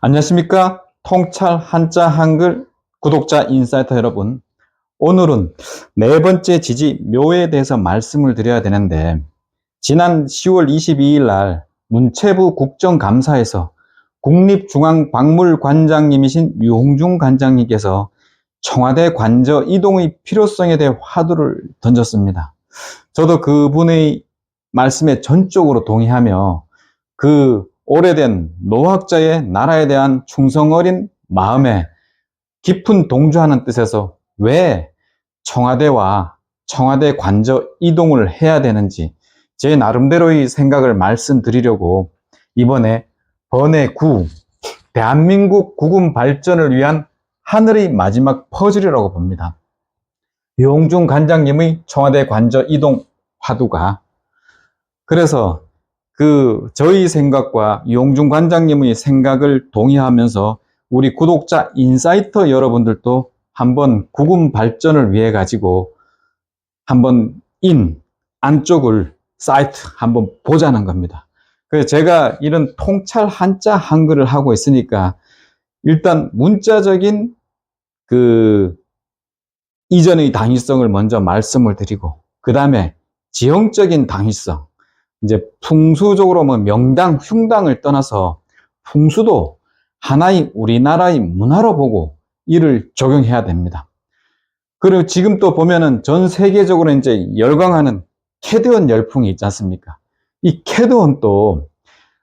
안녕하십니까? 통찰 한자 한글 구독자 인사이터 여러분. 오늘은 네 번째 지지 묘에 대해서 말씀을 드려야 되는데, 지난 10월 22일 날 문체부 국정감사에서 국립중앙박물관장님이신 유홍중 관장님께서 청와대 관저 이동의 필요성에 대해 화두를 던졌습니다. 저도 그분의 말씀에 전적으로 동의하며 그 오래된 노학자의 나라에 대한 충성 어린 마음에 깊은 동조하는 뜻에서 왜 청와대와 청와대 관저 이동을 해야 되는지 제 나름대로의 생각을 말씀드리려고 이번에 번외 9, 대한민국 국군 발전을 위한 하늘의 마지막 퍼즐이라고 봅니다. 유홍중 관장님의 청와대 관저 이동 화두가, 그래서 저희 생각과 유홍중 관장님의 생각을 동의하면서 우리 구독자 인사이터 여러분들도 한번 국군 발전을 위해 가지고 한번 안쪽을 사이트 한번 보자는 겁니다. 그래서 제가 이런 통찰 한자 한글을 하고 있으니까 일단 문자적인 이전의 당위성을 먼저 말씀을 드리고, 그 다음에 지형적인 당위성, 이제 풍수적으로 명당, 흉당을 떠나서 풍수도 하나의 우리나라의 문화로 보고 이를 적용해야 됩니다. 그리고 지금 또 보면은 전 세계적으로 이제 열광하는 캐드원 열풍이 있지 않습니까? 이 캐드원도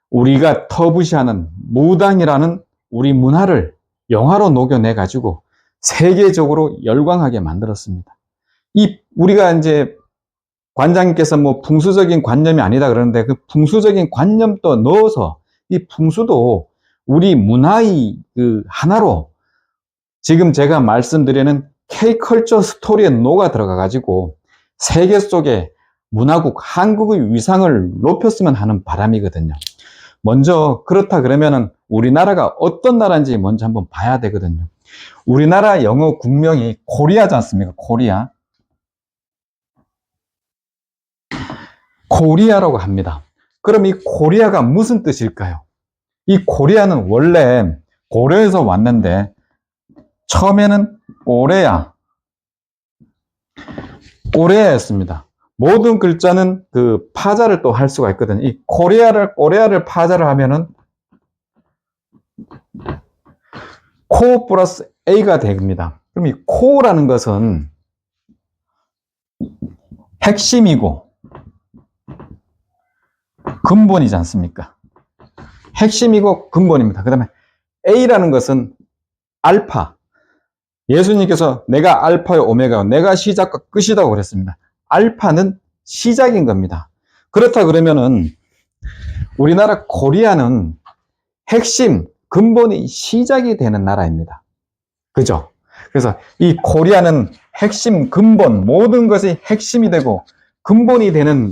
우리가 터부시하는 무당이라는 우리 문화를 영화로 녹여내 가지고 세계적으로 열광하게 만들었습니다. 우리가 이제 관장님께서 풍수적인 관념이 아니다 그러는데, 그 풍수적인 관념도 넣어서 이 풍수도 우리 문화의 하나로 지금 제가 말씀드리는 K컬처 스토리에 녹아 들어가 가지고 세계 속에 문화국 한국의 위상을 높였으면 하는 바람이거든요. 먼저 그렇다 그러면은 우리나라가 어떤 나라인지 먼저 한번 봐야 되거든요. 우리나라 영어 국명이 코리아지 않습니까? 코리아. 코리아라고 합니다. 그럼 이 코리아가 무슨 뜻일까요? 이 코리아는 원래 고려에서 왔는데, 처음에는 꼬레아였습니다. 모든 글자는 파자를 또 할 수가 있거든요. 이 꼬레아를 파자를 하면은 코 플러스 A가 됩니다. 그럼 이 코라는 것은 핵심이고 근본이지 않습니까? 핵심이고 근본입니다. 그 다음에 A라는 것은 알파. 예수님께서 내가 알파요 오메가, 내가 시작과 끝이라고 그랬습니다. 알파는 시작인 겁니다. 그렇다 그러면은 우리나라 코리아는 핵심, 근본이 시작이 되는 나라입니다. 그죠? 그래서 이 코리아는 핵심, 근본, 모든 것이 핵심이 되고 근본이 되는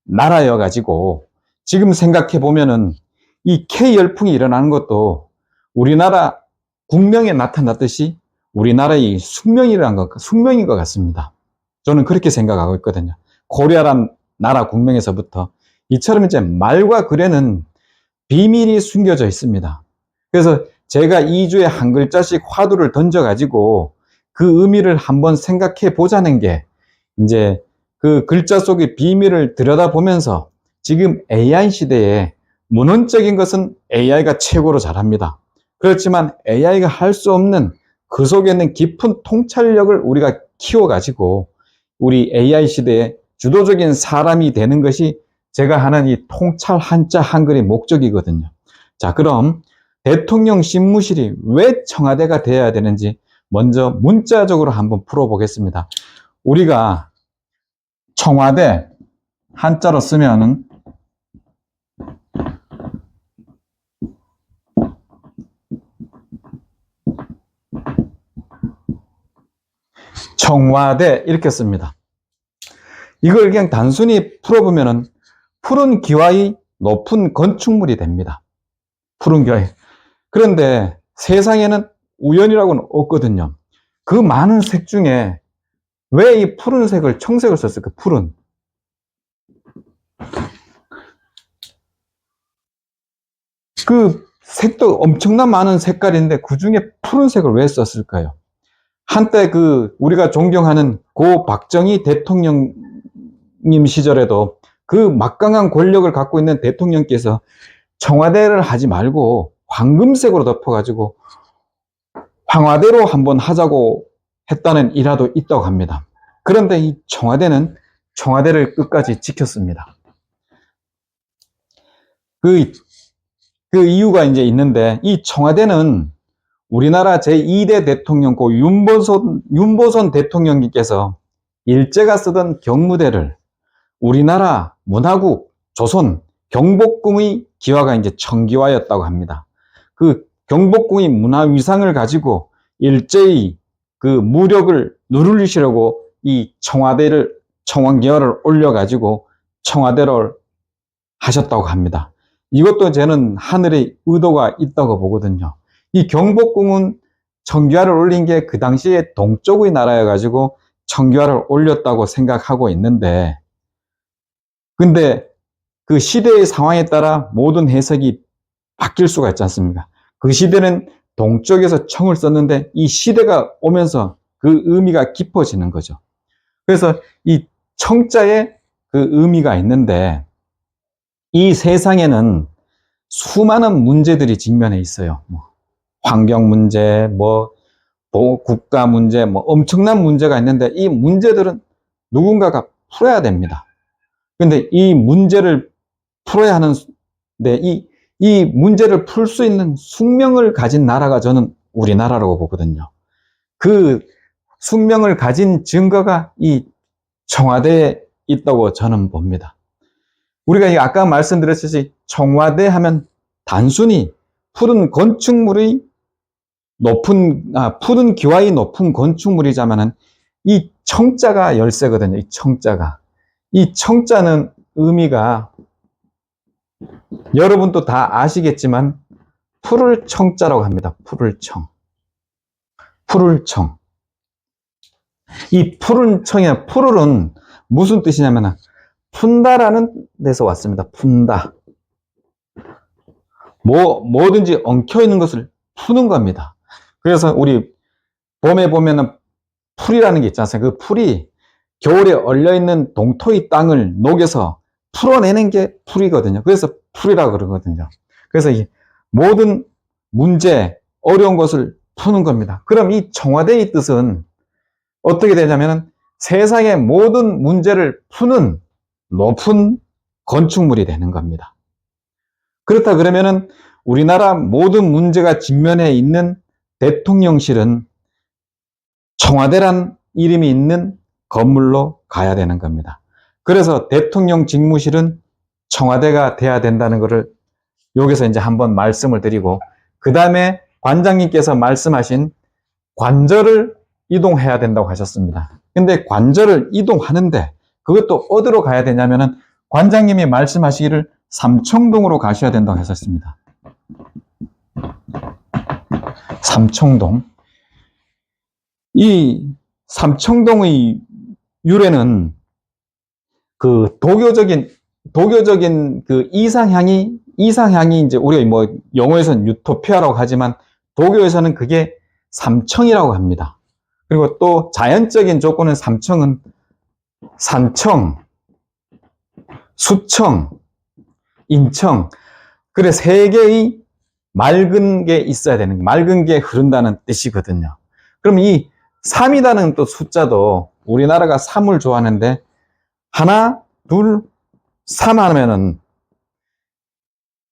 나라여가지고, 지금 생각해 보면은 이 K 열풍이 일어나는 것도 우리나라 국명에 나타났듯이 우리나라의 숙명인 것 같습니다. 저는 그렇게 생각하고 있거든요. 고려란 나라 국명에서부터 이처럼 이제 말과 글에는 비밀이 숨겨져 있습니다. 그래서 제가 2주에 한 글자씩 화두를 던져가지고 그 의미를 한번 생각해 보자는 게, 이제 그 글자 속의 비밀을 들여다보면서 지금 AI 시대에 문헌적인 것은 AI가 최고로 잘합니다. 그렇지만 AI가 할 수 없는 그 속에 있는 깊은 통찰력을 우리가 키워가지고 우리 AI 시대에 주도적인 사람이 되는 것이 제가 하는 이 통찰 한자 한글의 목적이거든요. 자, 그럼 대통령 집무실이 왜 청와대가 되어야 되는지 먼저 문자적으로 한번 풀어보겠습니다. 우리가 청와대 한자로 쓰면은 청와대 이렇게 씁니다. 이걸 그냥 단순히 풀어보면은 푸른 기와의 높은 건축물이 됩니다. 푸른 기와의. 그런데 세상에는 우연이라고는 없거든요. 그 많은 색 중에 왜 이 푸른색을 청색을 썼을까? 푸른. 그 색도 엄청난 많은 색깔인데 그 중에 푸른색을 왜 썼을까요? 한때 그 우리가 존경하는 고 박정희 대통령님 시절에도 그 막강한 권력을 갖고 있는 대통령께서 청와대를 하지 말고 황금색으로 덮어가지고 황화대로 한번 하자고 했다는 일화도 있다고 합니다. 그런데 이 청와대는 청와대를 끝까지 지켰습니다. 그 이유가 이제 있는데, 이 청와대는 우리나라 제2대 대통령 고 윤보선 대통령님께서 일제가 쓰던 경무대를 우리나라 문화국 조선 경복궁의 기와가 이제 청기와였다고 합니다. 그 경복궁의 문화위상을 가지고 일제의 그 무력을 누르시려고 이 청왕기와를 올려가지고 청와대를 하셨다고 합니다. 이것도 저는 하늘의 의도가 있다고 보거든요. 이 경복궁은 청기와를 올린 게 그 당시에 동쪽의 나라여가지고 청기와를 올렸다고 생각하고 있는데, 근데 그 시대의 상황에 따라 모든 해석이 바뀔 수가 있지 않습니까? 그 시대는 동쪽에서 청을 썼는데 이 시대가 오면서 그 의미가 깊어지는 거죠. 그래서 이 청자에 그 의미가 있는데, 이 세상에는 수많은 문제들이 직면해 있어요. 환경 문제, 국가 문제, 엄청난 문제가 있는데 이 문제들은 누군가가 풀어야 됩니다. 근데 이 문제를 풀어야 하는데 이 문제를 풀 수 있는 숙명을 가진 나라가 저는 우리나라라고 보거든요. 그 숙명을 가진 증거가 이 청와대에 있다고 저는 봅니다. 우리가 아까 말씀드렸듯이 청와대 하면 단순히 푸른 기와의 높은 건축물이자면은 이 청자가 열쇠거든요. 이 청자가. 이 청자는 의미가 여러분도 다 아시겠지만 푸를 청자라고 합니다. 푸를 청. 푸를 청. 이 푸른 청이나 푸를은 무슨 뜻이냐면 푼다라는 데서 왔습니다. 푼다. 뭐든지 엉켜 있는 것을 푸는 겁니다. 그래서 우리 봄에 보면은 풀이라는 게 있지 않습니까? 그 풀이 겨울에 얼려있는 동토의 땅을 녹여서 풀어내는 게 풀이거든요. 그래서 풀이라고 그러거든요. 그래서 이 모든 문제, 어려운 것을 푸는 겁니다. 그럼 이 청와대의 뜻은 어떻게 되냐면 세상의 모든 문제를 푸는 높은 건축물이 되는 겁니다. 그렇다 그러면은 우리나라 모든 문제가 직면해 있는 대통령실은 청와대란 이름이 있는 건물로 가야 되는 겁니다. 그래서 대통령 직무실은 청와대가 돼야 된다는 것을 여기서 이제 한번 말씀을 드리고, 그 다음에 관장님께서 말씀하신 관저를 이동해야 된다고 하셨습니다. 근데 관저를 이동하는데 그것도 어디로 가야 되냐면은 관장님이 말씀하시기를 삼청동으로 가셔야 된다고 하셨습니다. 삼청동. 이 삼청동의 유래는 그 도교적인 그 이상향이 이제 우리가 영어에서는 유토피아라고 하지만 도교에서는 그게 삼청이라고 합니다. 그리고 또 자연적인 조건은 삼청은 산청, 수청, 인청, 그래 세 개의 맑은 게 있어야 되는, 맑은 게 흐른다는 뜻이거든요. 그럼 이 3이라는 또 숫자도 우리나라가 3을 좋아하는데 하나, 둘, 3 하면은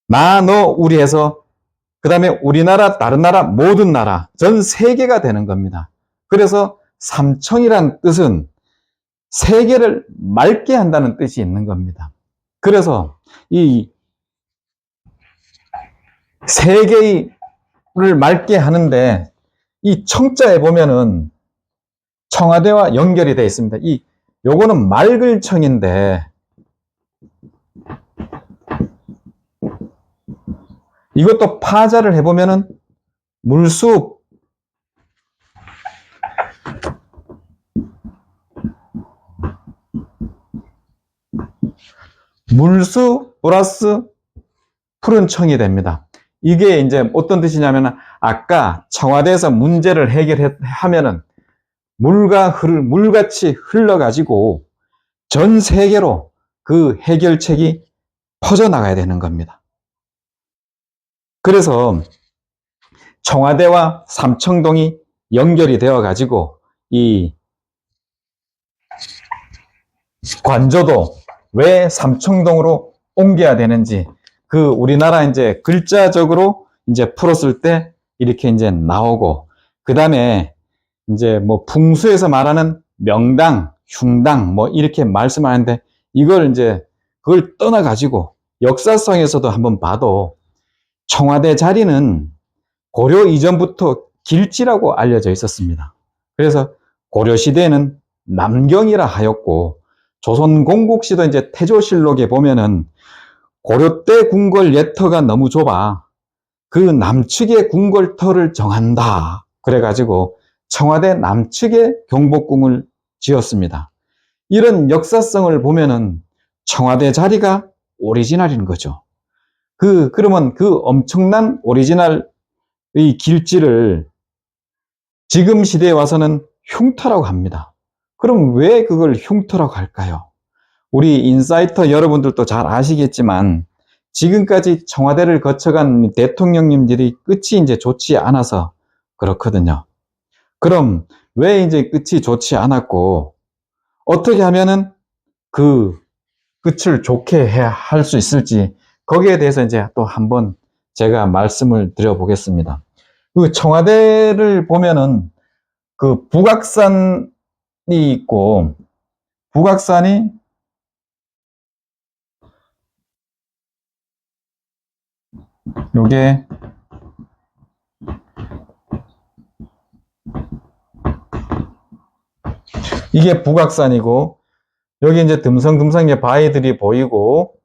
나, 너, 우리 해서 그 다음에 우리나라, 다른 나라, 모든 나라, 전 세계가 되는 겁니다. 그래서 삼청이란 뜻은 세계를 맑게 한다는 뜻이 있는 겁니다. 그래서 이 세계를 맑게 하는데 이 청자에 보면은 청와대와 연결이 되어 있습니다. 요거는 맑을 청인데 이것도 파자를 해보면은 물숲, 물수 플러스 푸른 청이 됩니다. 이게 이제 어떤 뜻이냐면 아까 청와대에서 문제를 해결하면은 물같이 흘러가지고 전 세계로 그 해결책이 퍼져나가야 되는 겁니다. 그래서 청와대와 삼청동이 연결이 되어 가지고 이 관저도 왜 삼청동으로 옮겨야 되는지 그 우리나라 이제 글자적으로 이제 풀었을 때 이렇게 이제 나오고, 그 다음에 이제 뭐 풍수에서 말하는 명당, 흉당 뭐 이렇게 말씀하는데, 이걸 이제 그걸 떠나 가지고 역사성에서도 한번 봐도 청와대 자리는 고려 이전부터 길지라고 알려져 있었습니다. 그래서 고려 시대에는 남경이라 하였고, 조선 공국시도 이제 태조실록에 보면은 고려 때 궁궐 예터가 너무 좁아 그 남측의 궁궐터를 정한다. 그래가지고 청와대 남측에 경복궁을 지었습니다. 이런 역사성을 보면은 청와대 자리가 오리지널인 거죠. 그러면 그 엄청난 오리지널의 길지를 지금 시대에 와서는 흉터라고 합니다. 그럼 왜 그걸 흉터라고 할까요? 우리 인사이터 여러분들도 잘 아시겠지만 지금까지 청와대를 거쳐간 대통령님들이 끝이 이제 좋지 않아서 그렇거든요. 그럼 왜 이제 끝이 좋지 않았고 어떻게 하면은 그 끝을 좋게 할 수 있을지, 거기에 대해서 이제 또 한번 제가 말씀을 드려보겠습니다. 그 청와대를 보면은 그 북악산이 있고, 북악산이 요게 이게 북악산이고, 여기 이제 듬성듬성의 바위들이 보이고,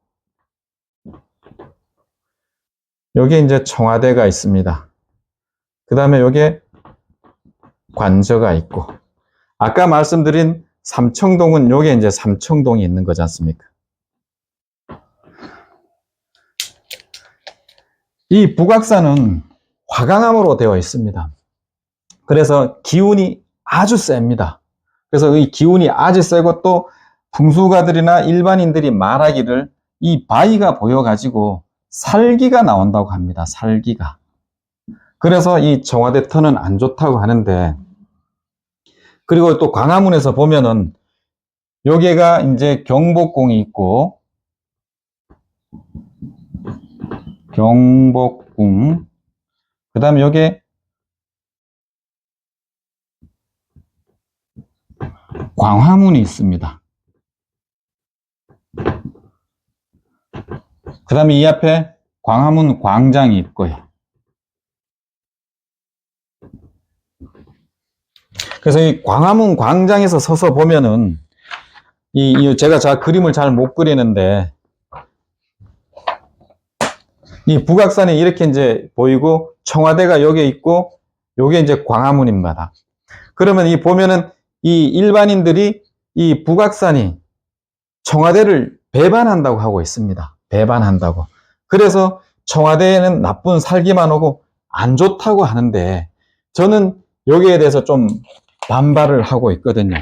여기 이제 청와대가 있습니다. 그 다음에 여기 관저가 있고, 아까 말씀드린 삼청동은 요게 이제 삼청동이 있는 거지 않습니까? 이 북악산은 화강암으로 되어 있습니다. 그래서 기운이 아주 셉니다. 그래서 이 기운이 아주 세고, 또 풍수가들이나 일반인들이 말하기를 이 바위가 보여가지고 살기가 나온다고 합니다. 살기가. 그래서 이 청와대 터는 안 좋다고 하는데, 그리고 또 광화문에서 보면은 여기가 이제 경복궁이 있고, 경복궁, 그 다음에 여기 광화문이 있습니다. 그 다음에 이 앞에 광화문 광장이 있고요. 그래서 이 광화문 광장에서 서서 보면은 제가 그림을 잘 못 그리는데, 이 북악산이 이렇게 이제 보이고 청와대가 여기 있고 요게 이제 광화문입니다. 그러면 이 보면은 이 일반인들이 이 북악산이 청와대를 배반한다고 하고 있습니다. 배반한다고. 그래서 청와대에는 나쁜 살기만 오고 안 좋다고 하는데, 저는 여기에 대해서 좀 반발을 하고 있거든요.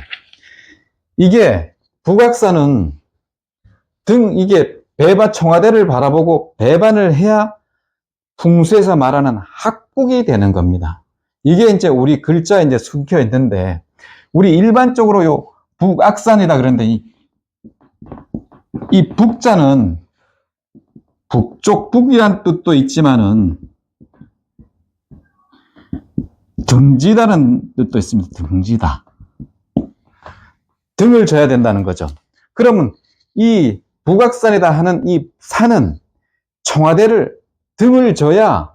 이게 북악산은 이게 청와대를 바라보고 배반을 해야 풍수에서 말하는 합국이 되는 겁니다. 이게 이제 우리 글자에 이제 숨겨 있는데, 우리 일반적으로 요 북악산이다 그러는데, 이 북자는 북쪽, 북이란 뜻도 있지만은 등지다는 뜻도 있습니다. 등지다. 등을 져야 된다는 거죠. 그러면 이 북악산이다 하는 이 산은 청와대를 등을 져야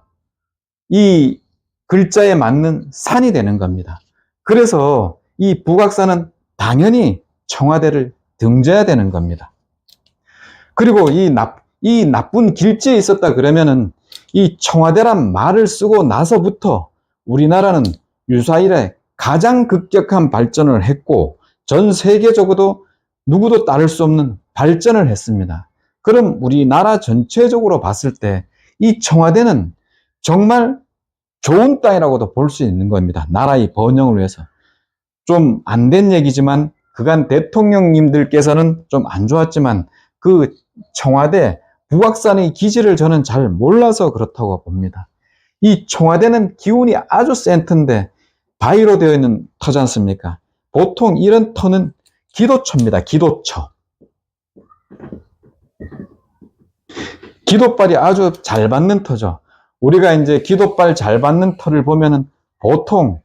이 글자에 맞는 산이 되는 겁니다. 그래서 이 북악산은 당연히 청와대를 등져야 되는 겁니다. 그리고 이 나쁜 길지에 있었다 그러면은 이 청와대란 말을 쓰고 나서부터 우리나라는 유사일에 가장 급격한 발전을 했고, 전 세계적으로도 누구도 따를 수 없는 발전을 했습니다. 그럼 우리나라 전체적으로 봤을 때 이 청와대는 정말 좋은 땅이라고도 볼 수 있는 겁니다. 나라의 번영을 위해서. 좀 안 된 얘기지만 그간 대통령님들께서는 좀 안 좋았지만 그 청와대 북악산의 기지를 저는 잘 몰라서 그렇다고 봅니다. 이 청와대는 기운이 아주 센 터인데 바위로 되어 있는 터지 않습니까? 보통 이런 터는 기도처입니다. 기도처. 기도발이 아주 잘 받는 터죠. 우리가 이제 기도발 잘 받는 터를 보면은 보통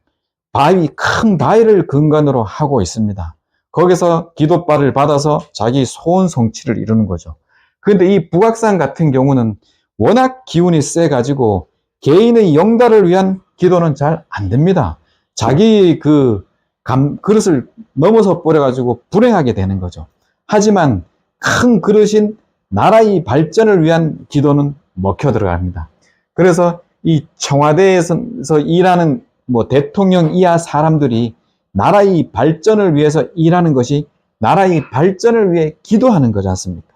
큰 바위를 근간으로 하고 있습니다. 거기서 기도발을 받아서 자기 소원 성취를 이루는 거죠. 그런데 이 북악산 같은 경우는 워낙 기운이 세가지고 개인의 영달을 위한 기도는 잘 안 됩니다. 자기 그릇을 넘어서 버려가지고 불행하게 되는 거죠. 하지만 큰 그릇인 나라의 발전을 위한 기도는 먹혀 들어갑니다. 그래서 이 청와대에서 일하는 대통령 이하 사람들이 나라의 발전을 위해서 일하는 것이 나라의 발전을 위해 기도하는 거지 않습니까?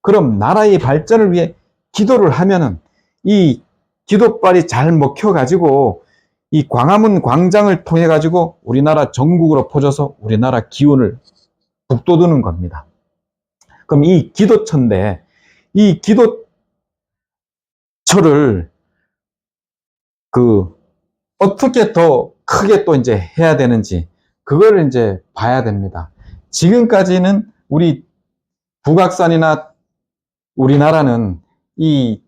그럼 나라의 발전을 위해 기도를 하면은 이 기도발이 잘 먹혀가지고 이 광화문 광장을 통해가지고 우리나라 전국으로 퍼져서 우리나라 기운을 북돋우는 겁니다. 그럼 이 기도처인데 이 기도처를 어떻게 더 크게 또 이제 해야 되는지 그걸 이제 봐야 됩니다. 지금까지는 우리 북악산이나 우리나라는 이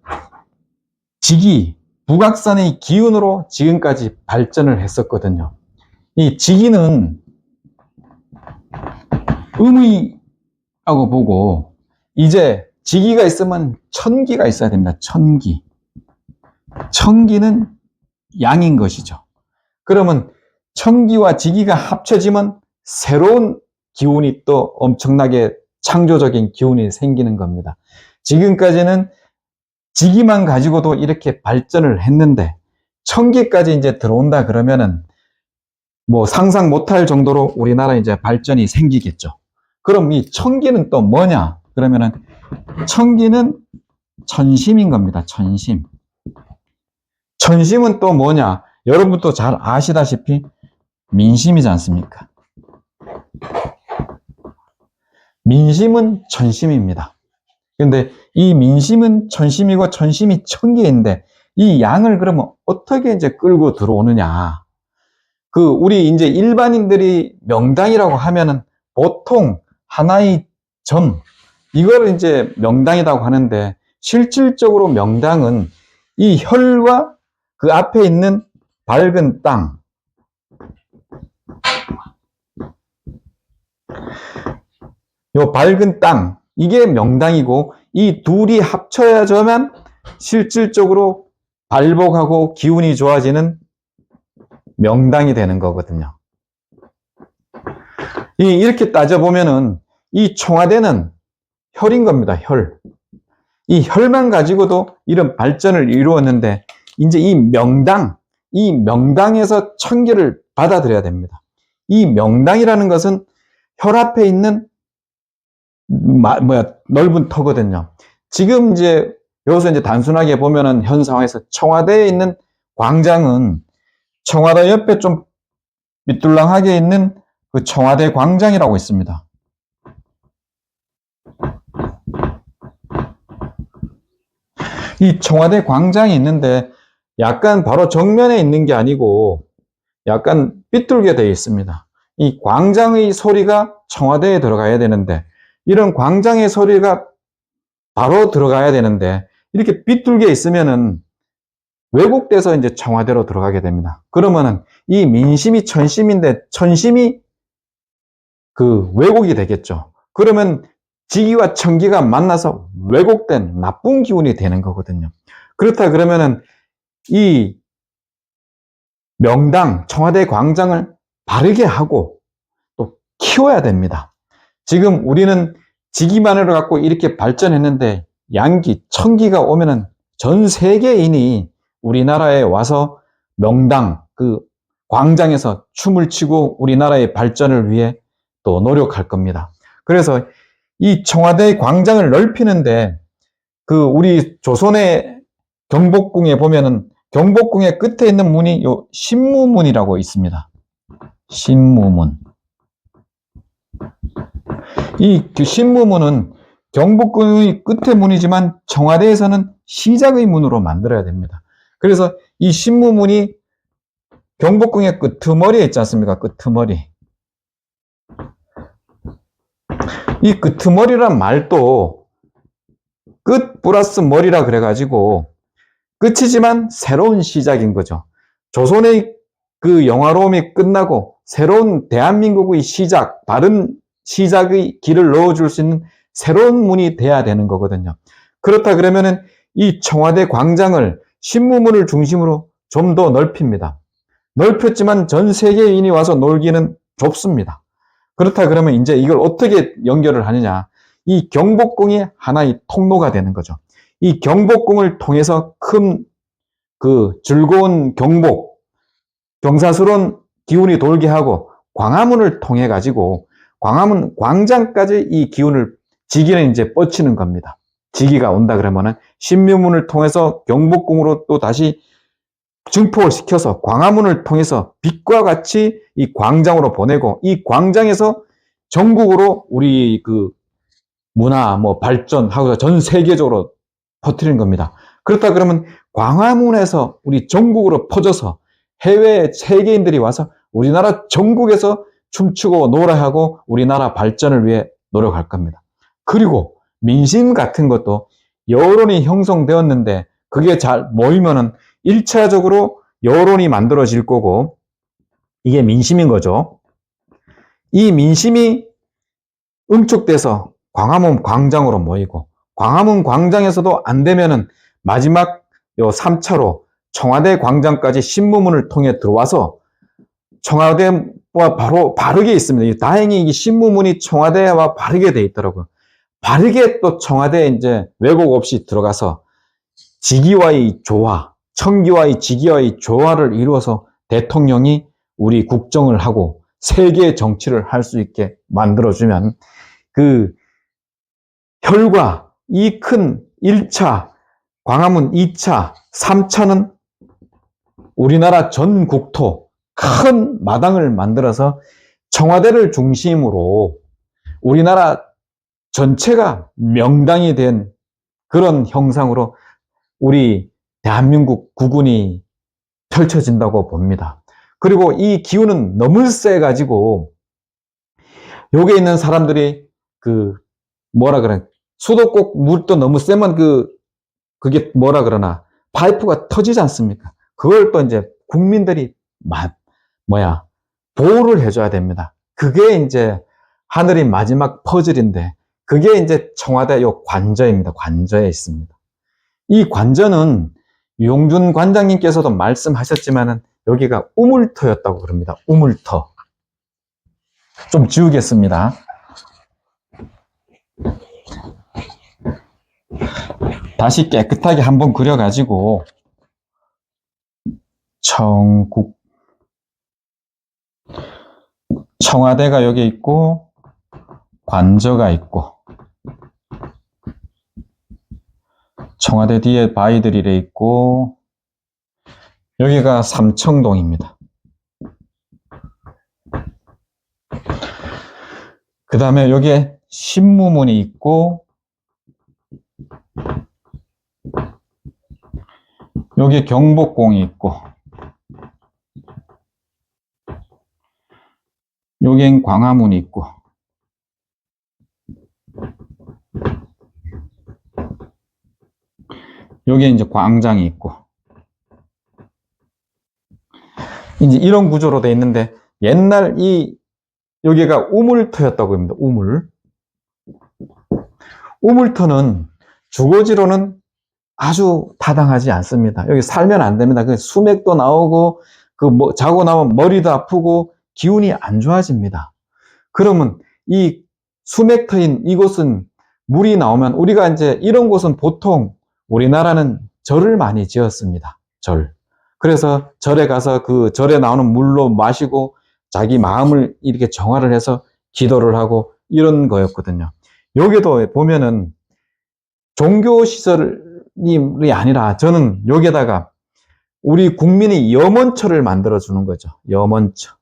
북악산의 기운으로 지금까지 발전을 했었거든요. 이 지기는 음의라고 보고 이제 지기가 있으면 천기가 있어야 됩니다. 천기. 천기는 양인 것이죠. 그러면 천기와 지기가 합쳐지면 새로운 기운이 또 엄청나게 창조적인 기운이 생기는 겁니다. 지금까지는 지기만 가지고도 이렇게 발전을 했는데 천기까지 이제 들어온다 그러면은 상상 못할 정도로 우리나라 이제 발전이 생기겠죠. 그럼 이 천기는 또 뭐냐? 그러면은 천기는 천심인 겁니다. 천심. 천심은 또 뭐냐? 여러분도 잘 아시다시피 민심이지 않습니까? 민심은 천심입니다. 근데 이 민심은 천심이고 천심이 천기인데 이 양을 그러면 어떻게 이제 끌고 들어오느냐? 우리 이제 일반인들이 명당이라고 하면은 보통 하나의 점, 이거를 이제 명당이라고 하는데 실질적으로 명당은 이 혈과 그 앞에 있는 밝은 땅, 요 밝은 땅, 이게 명당이고 이 둘이 합쳐야지만 실질적으로 발복하고 기운이 좋아지는 명당이 되는 거거든요. 이렇게 따져보면은 이 청와대는 혈인 겁니다. 혈. 이 혈만 가지고도 이런 발전을 이루었는데 이제 이 명당에서 천기를 받아들여야 됩니다. 이 명당이라는 것은 혈 앞에 있는 넓은 터거든요. 지금 이제 여기서 이제 단순하게 보면은 현 상황에서 청와대에 있는 광장은 청와대 옆에 좀 삐뚤랑하게 있는 그 청와대 광장이라고 있습니다. 이 청와대 광장이 있는데 약간 바로 정면에 있는 게 아니고 약간 삐뚤게 되어 있습니다. 이 광장의 소리가 청와대에 들어가야 되는데 이런 광장의 소리가 바로 들어가야 되는데 이렇게 삐뚤게 있으면은 왜곡돼서 이제 청와대로 들어가게 됩니다. 그러면은 이 민심이 천심인데 천심이 왜곡이 되겠죠. 그러면 지기와 천기가 만나서 왜곡된 나쁜 기운이 되는 거거든요. 그렇다 그러면은 이 명당, 청와대 광장을 바르게 하고 또 키워야 됩니다. 지금 우리는 지기만으로 갖고 이렇게 발전했는데 양기, 천기가 오면은 전 세계인이 우리나라에 와서 명당, 광장에서 춤을 추고 우리나라의 발전을 위해 또 노력할 겁니다. 그래서 이 청와대 광장을 넓히는데 우리 조선의 경복궁에 보면은 경복궁의 끝에 있는 문이 요 신무문이라고 있습니다. 신무문. 이 신무문은 경복궁의 끝의 문이지만 청와대에서는 시작의 문으로 만들어야 됩니다. 그래서 이 신무문이 경복궁의 끄트머리에 있지 않습니까? 끄트머리. 이 끄트머리란 말도 끝 플러스 머리라 그래가지고 끝이지만 새로운 시작인 거죠. 조선의 그 영화로움이 끝나고 새로운 대한민국의 시작, 바른 시작의 길을 넣어줄 수 있는 새로운 문이 돼야 되는 거거든요. 그렇다 그러면은 이 청와대 광장을 신무문을 중심으로 좀 더 넓힙니다. 넓혔지만 전 세계인이 와서 놀기는 좁습니다. 그렇다 그러면 이제 이걸 어떻게 연결을 하느냐. 이 경복궁이 하나의 통로가 되는 거죠. 이 경복궁을 통해서 큰 그 즐거운 경복, 경사스러운 기운이 돌게 하고 광화문을 통해 가지고 광화문 광장까지 이 기운을 지기는 이제 뻗치는 겁니다. 지기가 온다 그러면은 신묘문을 통해서 경복궁으로 또 다시 증폭을 시켜서 광화문을 통해서 빛과 같이 이 광장으로 보내고 이 광장에서 전국으로 우리 그 문화 뭐 발전하고서 전 세계적으로 퍼뜨리는 겁니다. 그렇다 그러면 광화문에서 우리 전국으로 퍼져서 해외 세계인들이 와서 우리나라 전국에서 춤추고 노래하고 우리나라 발전을 위해 노력할 겁니다. 그리고 민심 같은 것도 여론이 형성되었는데 그게 잘 모이면은 1차적으로 여론이 만들어질 거고 이게 민심인 거죠. 이 민심이 응축돼서 광화문 광장으로 모이고 광화문 광장에서도 안 되면은 마지막 요 3차로 청와대 광장까지 신무문을 통해 들어와서 청와대와 바로 바르게 있습니다. 다행히 이 신무문이 청와대와 바르게 돼 있더라고요. 바르게 또 청와대에 이제 왜곡 없이 들어가서 지기와의 조화, 청기와의 지기와의 조화를 이루어서 대통령이 우리 국정을 하고 세계 정치를 할 수 있게 만들어주면 그 혈과 이 큰 1차, 광화문 2차, 3차는 우리나라 전 국토 큰 마당을 만들어서 청와대를 중심으로 우리나라 전체가 명당이 된 그런 형상으로 우리 대한민국 국운이 펼쳐진다고 봅니다. 그리고 이 기운은 너무 세가지고 여기에 있는 사람들이 그 뭐라 그래 수도꼭 물도 너무 세면 그게 뭐라 그러나 파이프가 터지지 않습니까? 그걸 또 이제 국민들이 보호를 해줘야 됩니다. 그게 이제 하늘의 마지막 퍼즐인데 그게 이제 청와대 요 관저입니다. 관저에 있습니다. 이 관저는 유용준 관장님께서도 말씀하셨지만은 여기가 우물터였다고 그럽니다. 우물터. 좀 지우겠습니다. 다시 깨끗하게 한번 그려가지고 청와대가 여기 있고 관저가 있고 청와대 뒤에 바위들이 이래 있고 여기가 삼청동입니다. 그 다음에 여기에 신무문이 있고 여기 경복궁이 있고 여긴 광화문이 있고 여기에 이제 광장이 있고 이제 이런 구조로 되어 있는데 옛날 여기가 우물터였다고 합니다. 우물터는 주거지로는 아주 타당하지 않습니다. 여기 살면 안 됩니다. 그 수맥도 나오고 자고 나면 머리도 아프고 기운이 안 좋아집니다. 그러면 이 수맥터인 이곳은 물이 나오면 우리가 이제 이런 곳은 보통 우리나라는 절을 많이 지었습니다. 절. 그래서 절에 가서 그 절에 나오는 물로 마시고 자기 마음을 이렇게 정화를 해서 기도를 하고 이런 거였거든요. 여기도 보면은 종교시설이 아니라 저는 여기에다가 우리 국민이 염원처를 만들어주는 거죠. 염원처.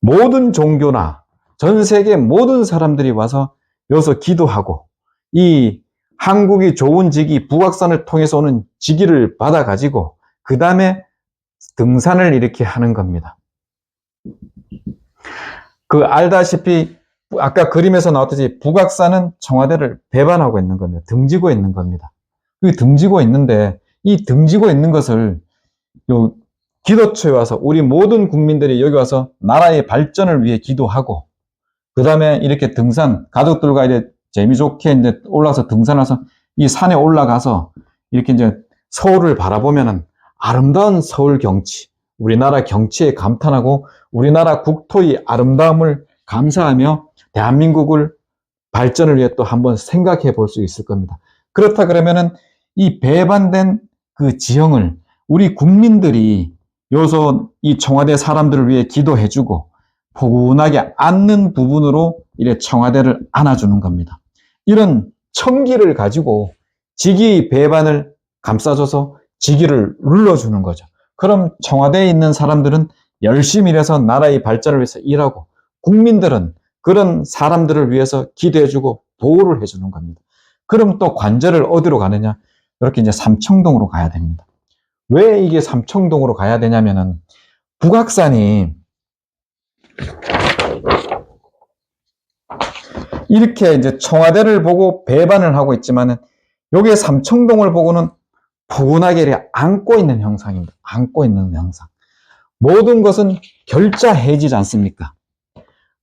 모든 종교나 전 세계 모든 사람들이 와서 여기서 기도하고 이 한국이 좋은 직위, 북악산을 통해서 오는 직위를 받아가지고 그 다음에 등산을 이렇게 하는 겁니다. 알다시피 아까 그림에서 나왔듯이 북악산은 청와대를 배반하고 있는 겁니다. 등지고 있는 겁니다. 등지고 있는데 이 등지고 있는 것을 요 기도처에 와서 우리 모든 국민들이 여기 와서 나라의 발전을 위해 기도하고 그 다음에 이렇게 등산 가족들과 이제 재미좋게 이제 올라가서 등산해서 이 산에 올라가서 이렇게 이제 서울을 바라보면은 아름다운 서울 경치, 우리나라 경치에 감탄하고 우리나라 국토의 아름다움을 감사하며 대한민국을 발전을 위해 또 한번 생각해 볼 수 있을 겁니다. 그렇다 그러면은 이 배반된 그 지형을 우리 국민들이 요소 이 청와대 사람들을 위해 기도해주고 포근하게 앉는 부분으로 이래 청와대를 안아주는 겁니다. 이런 청기를 가지고 직위 배반을 감싸줘서 직위를 눌러주는 거죠. 그럼 청와대에 있는 사람들은 열심히 일해서 나라의 발전을 위해서 일하고 국민들은 그런 사람들을 위해서 기도해주고 보호를 해주는 겁니다. 그럼 또 관절을 어디로 가느냐? 이렇게 이제 삼청동으로 가야 됩니다. 왜 이게 삼청동으로 가야 되냐면은 북악산이 이렇게 이제 청와대를 보고 배반을 하고 있지만은 여기에 삼청동을 보고는 포근하게 안고 있는 형상입니다. 안고 있는 형상. 모든 것은 결자해지지 않습니까?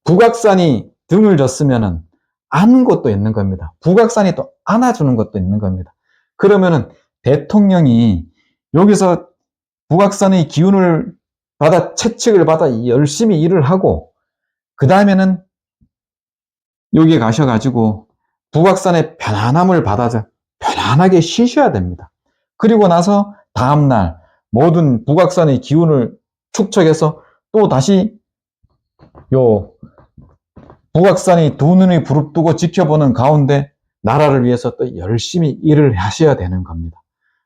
북악산이 등을 졌으면은 안는 것도 있는 겁니다. 북악산이 또 안아주는 것도 있는 겁니다. 그러면은 대통령이 여기서 북악산의 기운을 받아 채찍을 받아 열심히 일을 하고 그 다음에는 여기에 가셔가지고 북악산의 편안함을 받아서 편안하게 쉬셔야 됩니다. 그리고 나서 다음날 모든 북악산의 기운을 축적해서 또 다시 요 북악산이 두 눈이 부릅뜨고 지켜보는 가운데 나라를 위해서 또 열심히 일을 하셔야 되는 겁니다.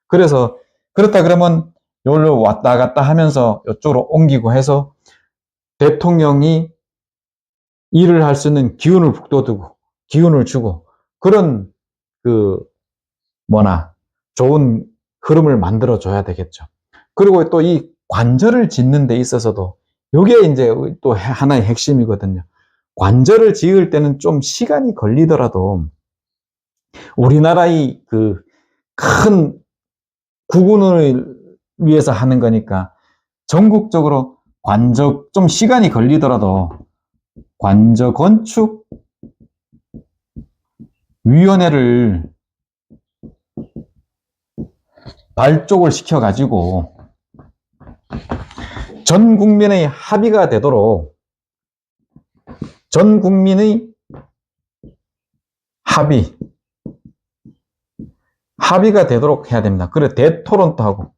그래서 그렇다 그러면 여기로 왔다 갔다 하면서 이쪽으로 옮기고 해서 대통령이 일을 할 수 있는 기운을 북돋우고 기운을 주고 그런 좋은 흐름을 만들어 줘야 되겠죠. 그리고 또 이 관절을 짓는 데 있어서도 이게 이제 또 하나의 핵심이거든요. 관절을 지을 때는 좀 시간이 걸리더라도 우리나라의 큰 국운을 위해서 하는 거니까 전국적으로 좀 시간이 걸리더라도 관저건축위원회를 발족을 시켜가지고 전 국민의 합의가 되도록 전 국민의 합의가 되도록 해야 됩니다. 그래 대토론도 하고.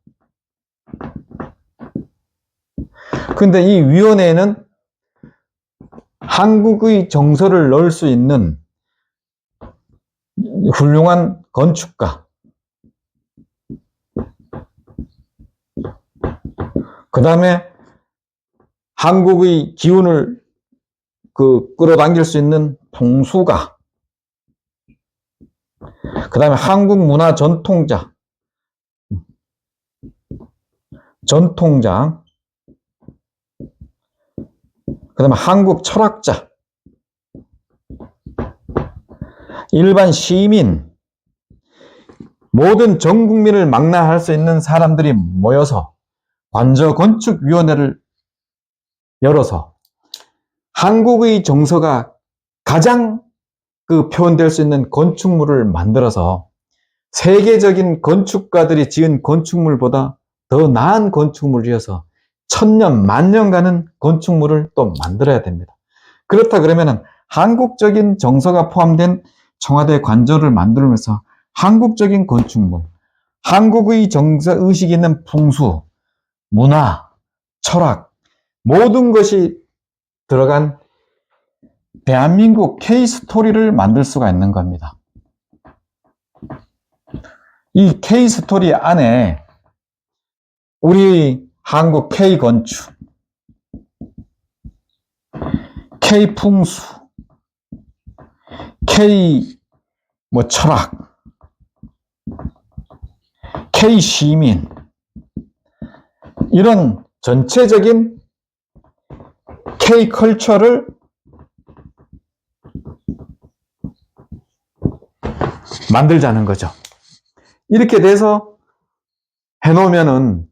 근데 이 위원회에는 한국의 정서를 넣을 수 있는 훌륭한 건축가, 그 다음에 한국의 기운을 끌어당길 수 있는 통수가, 그 다음에 한국 문화 전통장, 그 다음에 한국 철학자, 일반 시민, 모든 전 국민을 망라할 수 있는 사람들이 모여서 관저건축위원회를 열어서 한국의 정서가 가장 표현될 수 있는 건축물을 만들어서 세계적인 건축가들이 지은 건축물보다 더 나은 건축물을 지어서 천년, 만년 가는 건축물을 또 만들어야 됩니다. 그렇다 그러면은 한국적인 정서가 포함된 청와대 관저를 만들면서 한국적인 건축물, 한국의 정서의식이 있는 풍수, 문화, 철학, 모든 것이 들어간 대한민국 K스토리를 만들 수가 있는 겁니다. 이 K스토리 안에 우리 한국 K건축, K풍수, K 철학, K시민, 이런 전체적인 K컬처를 만들자는 거죠. 이렇게 돼서 해놓으면은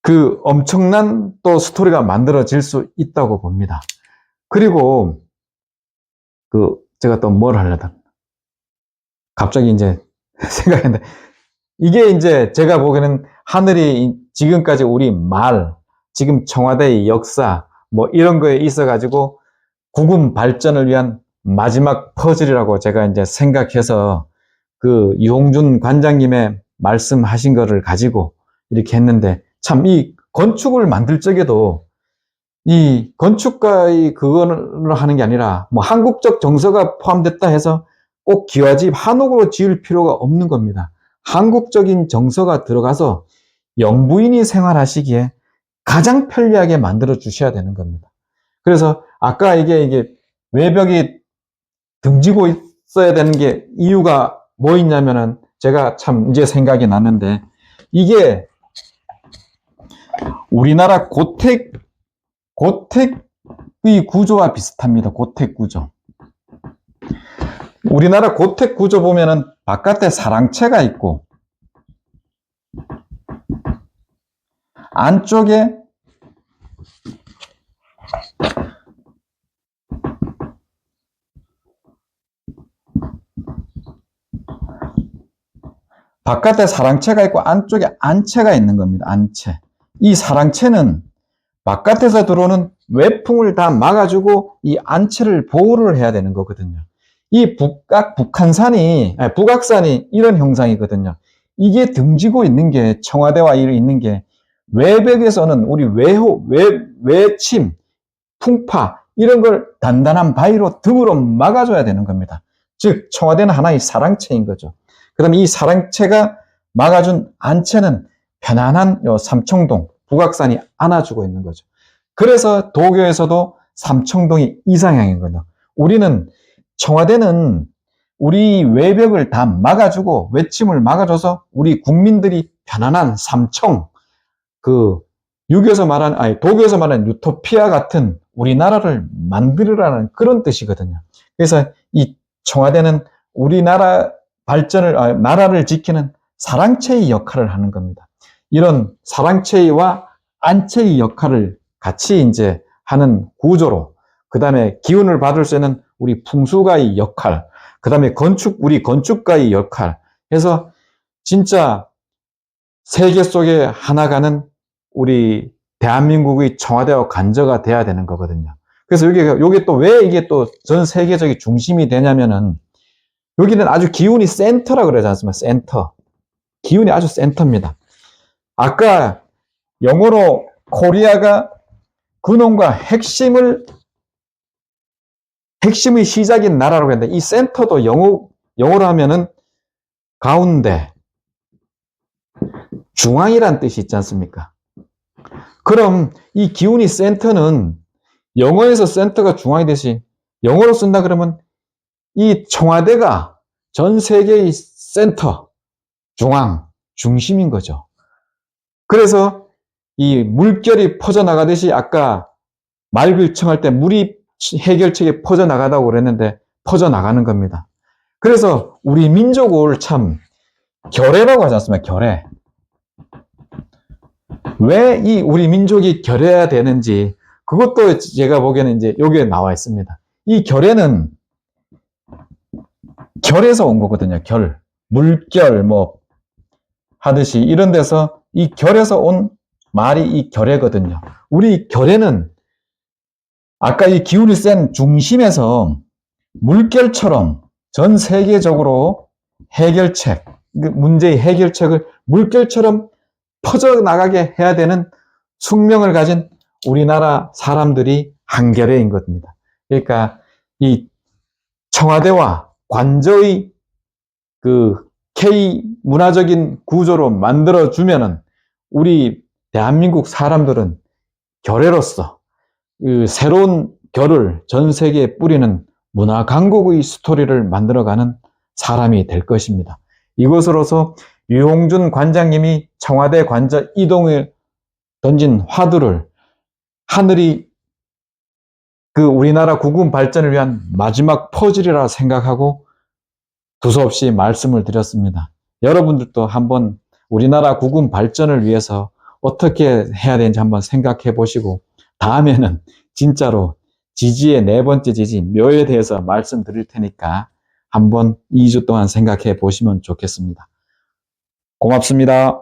그 엄청난 또 스토리가 만들어질 수 있다고 봅니다. 그리고 제가 또 뭘 하려던 갑자기 이제 생각했는데, 이게 이제 제가 보기에는 하늘이 지금까지 우리 지금 청와대의 역사 뭐 이런 거에 있어가지고 국군 발전을 위한 마지막 퍼즐이라고 제가 이제 생각해서 그 유홍준 관장님의 말씀하신 거를 가지고 이렇게 했는데, 참 이 건축을 만들 적에도 이 건축가의 그거를 하는 게 아니라 뭐 한국적 정서가 포함됐다 해서 꼭 기와집 한옥으로 지을 필요가 없는 겁니다. 한국적인 정서가 들어가서 영부인이 생활하시기에 가장 편리하게 만들어 주셔야 되는 겁니다. 그래서 아까 이게 외벽이 등지고 있어야 되는 게 이유가 뭐 있냐면은, 제가 참 이제 생각이 나는데, 이게 우리나라 고택의 구조와 비슷합니다. 고택 구조. 우리나라 고택 구조 보면은 바깥에 사랑채가 있고 안쪽에 바깥에 사랑채가 있고 안쪽에 안채가 있는 겁니다. 안채. 이 사랑채는 바깥에서 들어오는 외풍을 다 막아주고 이 안채를 보호를 해야 되는 거거든요. 이 북한산이, 북악산이 이런 형상이거든요. 이게 등지고 있는 게, 청와대와 있는 게, 외벽에서는 우리 외침, 풍파, 이런 걸 단단한 바위로 등으로 막아줘야 되는 겁니다. 즉, 청와대는 하나의 사랑채인 거죠. 그 다음에 이 사랑채가 막아준 안채는 편안한 삼청동, 북악산이 안아주고 있는 거죠. 그래서 도교에서도 삼청동이 이상향인 거죠. 우리는, 청와대는 우리 외벽을 다 막아주고 외침을 막아줘서 우리 국민들이 편안한 삼청, 도교에서 말하는 유토피아 같은 우리나라를 만들으라는 그런 뜻이거든요. 그래서 이 청와대는 우리나라 나라를 지키는 사랑채의 역할을 하는 겁니다. 이런 사랑채와 안채의 역할을 같이 이제 하는 구조로, 그 다음에 기운을 받을 수 있는 우리 풍수가의 역할, 그 다음에 우리 건축가의 역할 해서 진짜 세계 속에 하나가는 우리 대한민국의 청와대와 관저가 돼야 되는 거거든요. 그래서 이게 또 왜 이게 또 전 세계적인 중심이 되냐면은, 여기는 아주 기운이 센터라 그러지 않습니까? 센터. 기운이 아주 센터입니다. 아까 영어로 코리아가 근원과 핵심의 시작인 나라라고 했는데, 이 센터도 영어로 하면은 가운데, 중앙이란 뜻이 있지 않습니까? 그럼 이 기운이 센터는 영어에서 센터가 중앙이 되시, 영어로 쓴다 그러면 이 청와대가 전 세계의 센터, 중앙, 중심인 거죠. 그래서 이 물결이 퍼져나가듯이 아까 말글청할 때 물이 해결책에 퍼져나가다고 그랬는데 퍼져나가는 겁니다. 그래서 우리 민족을 참 결애라고 하지 않습니까? 결애. 왜 이 우리 민족이 결애해야 되는지, 그것도 제가 보기에는 이제 여기에 나와 있습니다. 이 결애는 결에서 온 거거든요. 결. 물결, 하듯이 이런 데서 이 결에서 온 말이 이 결애거든요. 우리 결애는 아까 이 기운이 센 중심에서 물결처럼 전 세계적으로 문제의 해결책을 물결처럼 퍼져나가게 해야 되는 숙명을 가진 우리나라 사람들이 한결애인 겁니다. 그러니까 이 청와대와 관저의 K 문화적인 구조로 만들어주면은 우리 대한민국 사람들은 결애로서 그 새로운 결을 전 세계에 뿌리는 문화 강국의 스토리를 만들어가는 사람이 될 것입니다. 이것으로서 유홍준 관장님이 청와대 관저 이동에 던진 화두를 하늘이 그 우리나라 국군 발전을 위한 마지막 퍼즐이라 생각하고 두서없이 말씀을 드렸습니다. 여러분들도 한번 우리나라 국군 발전을 위해서 어떻게 해야 되는지 한번 생각해 보시고 다음에는 진짜로 지지의 네 번째 지지 묘에 대해서 말씀드릴 테니까 한번 2주 동안 생각해 보시면 좋겠습니다. 고맙습니다.